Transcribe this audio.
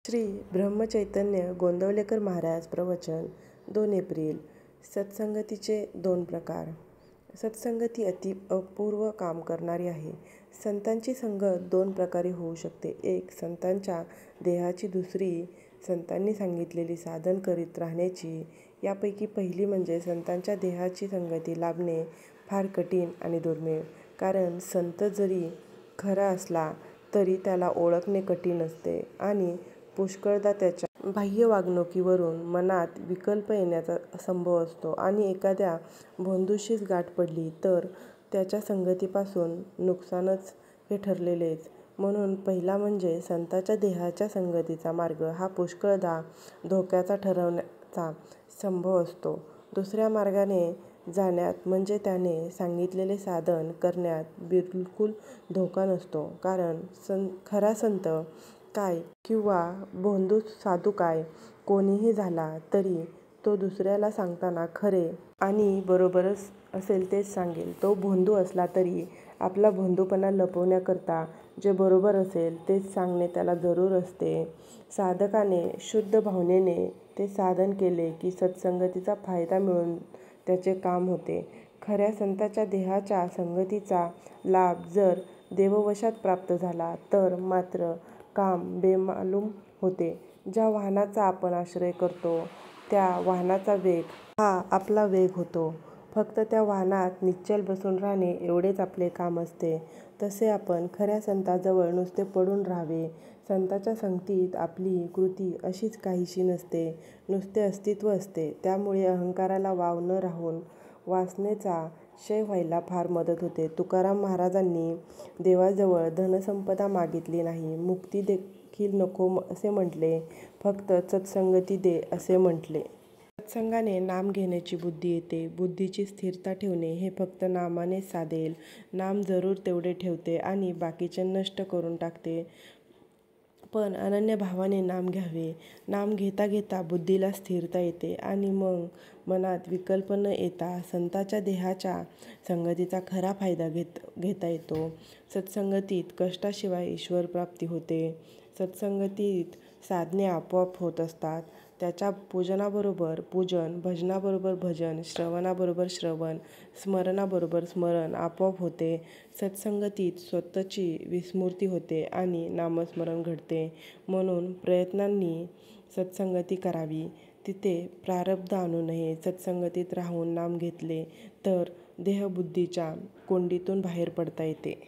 श्री ब्रह्मचैतन्य गोंदवलेकर महाराज प्रवचन 2 एप्रिल. सत्संगतीचे 2 प्रकार. सत्संगती अति अपूर्व काम करणारी आहे. संतांची संगत 2 प्रकारे होऊ शकते. एक संतांच्या देहाची, दुसरी संतांनी सांगितलेली साधन करीत राहण्याची. यापैकी पहिली म्हणजे संतांच्या देहाची संगती लाभणे फार कठीण आणि दुर्मिळ. कारण संत जरी खरा असला तरी त्याला ओळखणे कठीण असते आणि पुष्कळदा त्याच्या बाह्य वागणुकीवरून मनात विकल्प येण्याचा संभव असतो आणि एखाद्या भोंदूशीच गाठ पडली तर त्याच्या संगतीपासून नुकसानच हे ठरलेलेच. म्हणून पहिला म्हणजे संतांच्या देहाच्या संगतीचा मार्ग हा पुष्कळदा धोक्याचा ठरण्याचा संभव असतो. दुसऱ्या मार्गाने जाण्यात म्हणजे त्याने सांगितलेले साधन करण्यात बिलकुल धोका नसतो. कारण खरा संत काय किंवा भोंदू साधू काय कोणीही झाला तरी तो दुसऱ्याला सांगताना खरे आणि बरोबरच असेल तेच सांगेल. तो भोंदू असला तरी आपला भोंदूपणा लपवण्याकरता जे बरोबर असेल तेच सांगणे त्याला जरूर असते. साधकाने शुद्ध भावनेने ते साधन केले की सत्संगतीचा फायदा मिळून त्याचे काम होते. खऱ्या संतांच्या देहाच्या संगतीचा लाभ जर देववशात प्राप्त झाला तर मात्र काम बेमालूम होते. ज्या वाहनाचा आपण आश्रय करतो त्या वाहनाचा वेग हा आपला वेग होतो. फक्त त्या वाहनात निश्चल बसून राहणे एवढेच आपले काम असते. तसे आपण खऱ्या संतांजवळ नुसते पडून राहावे. संतांच्या संगतीत आपली कृती अशीच काहीशी नसते, नुसते अस्तित्व असते. त्यामुळे अहंकाराला वाव न राहून वासनेचा क्षय व्हायला फार मदत होते. तुकाराम महाराजांनी देवाजवळ धनसंपदा मागितली नाही, मुक्ती देखील नको असे म्हटले, फक्त सत्संगती दे असे म्हटले. सत्संगाने नाम घेण्याची बुद्धी येते. बुद्धीची स्थिरता ठेवणे हे फक्त नामानेच साधेल. नाम जरूर तेवढे ठेवते आणि बाकीचे नष्ट करून टाकते. पण अनन्य भावाने नाम घ्यावे. नाम घेता घेता बुद्धीला स्थिरता येते आणि मग मनात विकल्प न येता संतांच्या देहाच्या संगतीचा खरा फायदा घेता येतो. सत्संगतीत कष्टाशिवाय ईश्वरप्राप्ती होते. सत्संगतीत साधने आपोआप होत असतात. त्याच्या पूजनाबरोबर पूजन, भजनाबरोबर भजन, श्रवणाबरोबर श्रवण, स्मरणाबरोबर स्मरण आपोआप होते. सत्संगतीत स्वतःची विस्मृती होते आणि नामस्मरण घडते. म्हणून प्रयत्नांनी सत्संगती करावी. तिथे प्रारब्ध आणू नये. सत्संगतीत राहून नाम घेतले तर देहबुद्धीच्या कोंडीतून बाहेर पडता येते.